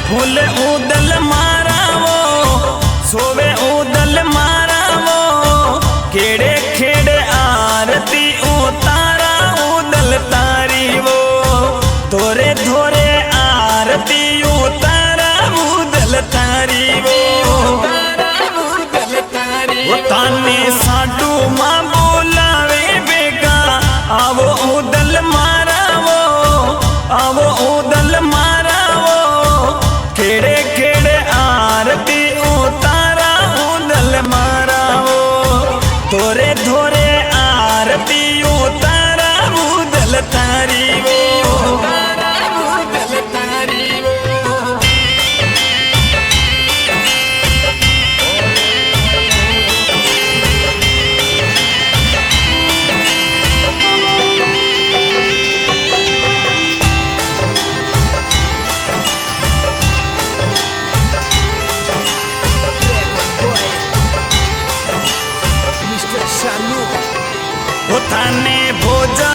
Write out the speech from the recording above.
फूल उदल मारावो सोवे उदल मारावो खेड़े खेड़े आरती उतारा उदल तारी वो धोरे धोरे आरती उतारा उदल तारी वो ताने साडू मां बोलावे बेगा आवो उदल मारावो आवो उदल मारावो खेड़े खेड़े आरती उतारा उदल मारावो धोरे धोरे आरती उतारा उदल तारी वो थाने भोजन